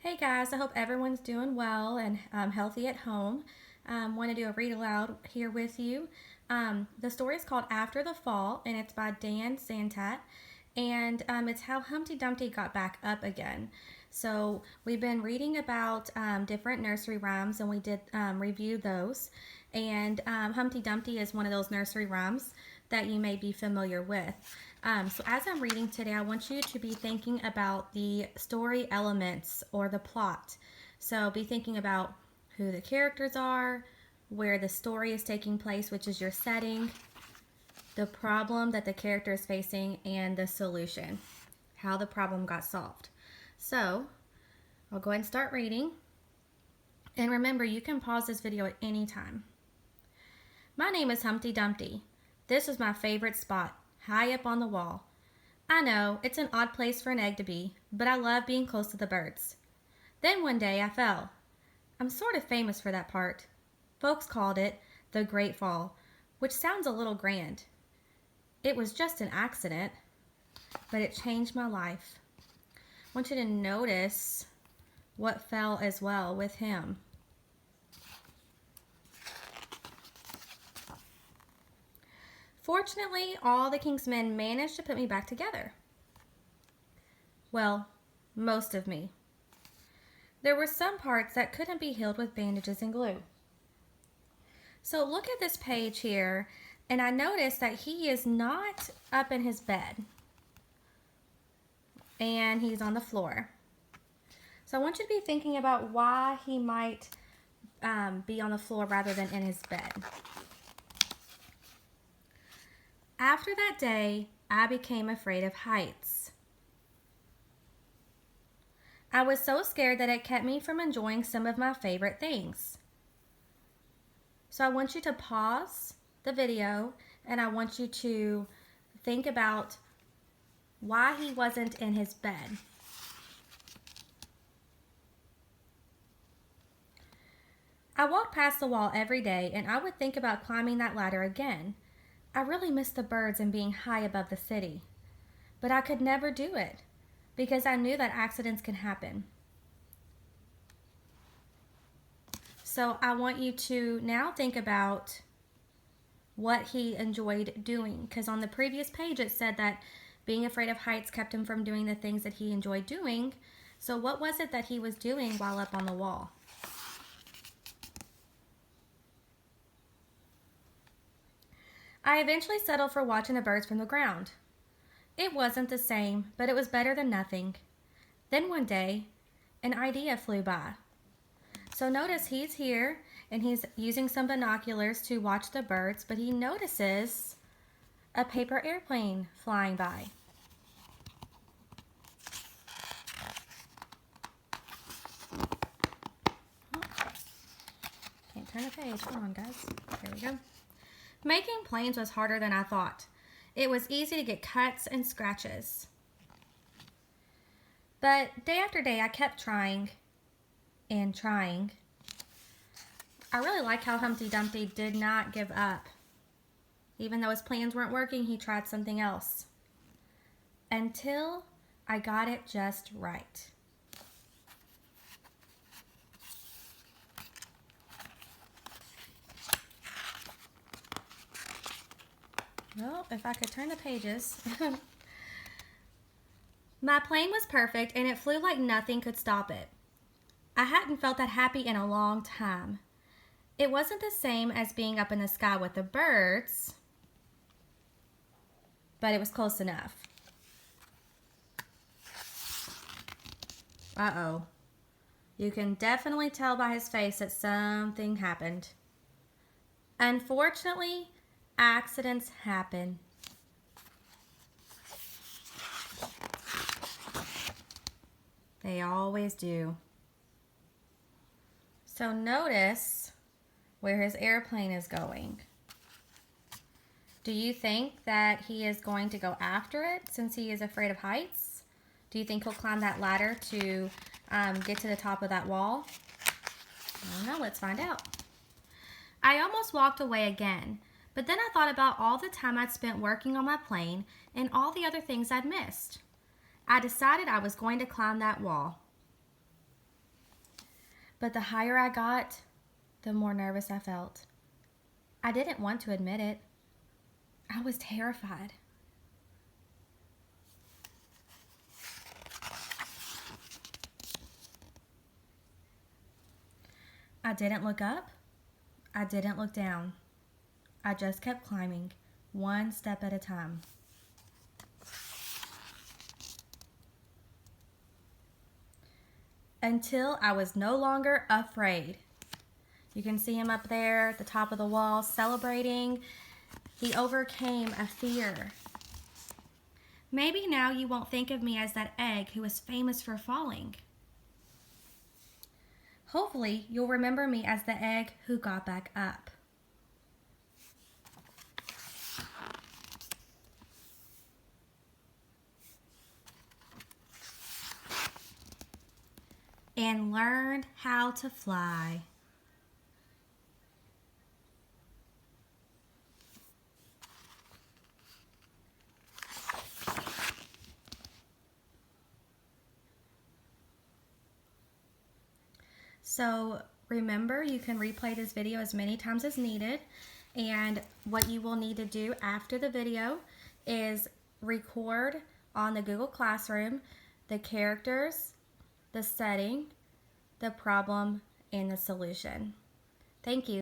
Hey guys, I hope everyone's doing well and healthy at home. Want to do a read aloud here with you. The story is called After the Fall and it's by Dan Santat, and it's how Humpty Dumpty got back up again. So we've been reading about different nursery rhymes and we did review those. And Humpty Dumpty is one of those nursery rhymes that you may be familiar with. So as I'm reading today, I want you to be thinking about the story elements or the plot. So be thinking about who the characters are, where the story is taking place, which is your setting, the problem that the character is facing, and the solution, how the problem got solved. So I'll go ahead and start reading. And remember, you can pause this video at any time. My name is Humpty Dumpty. This is my favorite spot, high up on the wall. I know, it's an odd place for an egg to be, but I love being close to the birds. Then one day I fell. I'm sort of famous for that part. Folks called it the Great Fall, which sounds a little grand. It was just an accident, but it changed my life. I want you to notice what fell as well with him. Fortunately, all the king's men managed to put me back together. Well, most of me. There were some parts that couldn't be healed with bandages and glue. So look at this page here, and I noticed that he is not up in his bed. And he's on the floor. So I want you to be thinking about why he might be on the floor rather than in his bed. After that day, I became afraid of heights. I was so scared that it kept me from enjoying some of my favorite things. So I want you to pause the video and I want you to think about why he wasn't in his bed. I walked past the wall every day and I would think about climbing that ladder again. I really missed the birds and being high above the city. But I could never do it because I knew that accidents can happen. So I want you to now think about what he enjoyed doing, because on the previous page it said that being afraid of heights kept him from doing the things that he enjoyed doing. So what was it that he was doing while up on the wall? I eventually settled for watching the birds from the ground. It wasn't the same, but it was better than nothing. Then one day, an idea flew by. So notice he's here and he's using some binoculars to watch the birds, but he notices a paper airplane flying by. Oh, can't turn the page. Come on, guys. There we go. Making planes was harder than I thought. It was easy to get cuts and scratches. But day after day, I kept trying and trying. I really like how Humpty Dumpty did not give up. Even though his plans weren't working, he tried something else. Until I got it just right. Well, if I could turn the pages. My plane was perfect and it flew like nothing could stop it. I hadn't felt that happy in a long time. It wasn't the same as being up in the sky with the birds, but it was close enough. Uh-oh. You can definitely tell by his face that something happened. Unfortunately, accidents happen. They always do. So notice where his airplane is going. Do you think that he is going to go after it since he is afraid of heights? Do you think he'll climb that ladder to get to the top of that wall? I don't know. Let's find out. I almost walked away again. But then I thought about all the time I'd spent working on my plane and all the other things I'd missed. I decided I was going to climb that wall. But the higher I got, the more nervous I felt. I didn't want to admit it. I was terrified. I didn't look up. I didn't look down. I just kept climbing, one step at a time. Until I was no longer afraid. You can see him up there at the top of the wall celebrating. He overcame a fear. Maybe now you won't think of me as that egg who was famous for falling. Hopefully, you'll remember me as the egg who got back up. And learned how to fly. So remember, you can replay this video as many times as needed. And what you will need to do after the video is record on the Google Classroom the characters, the setting, the problem, and the solution. Thank you.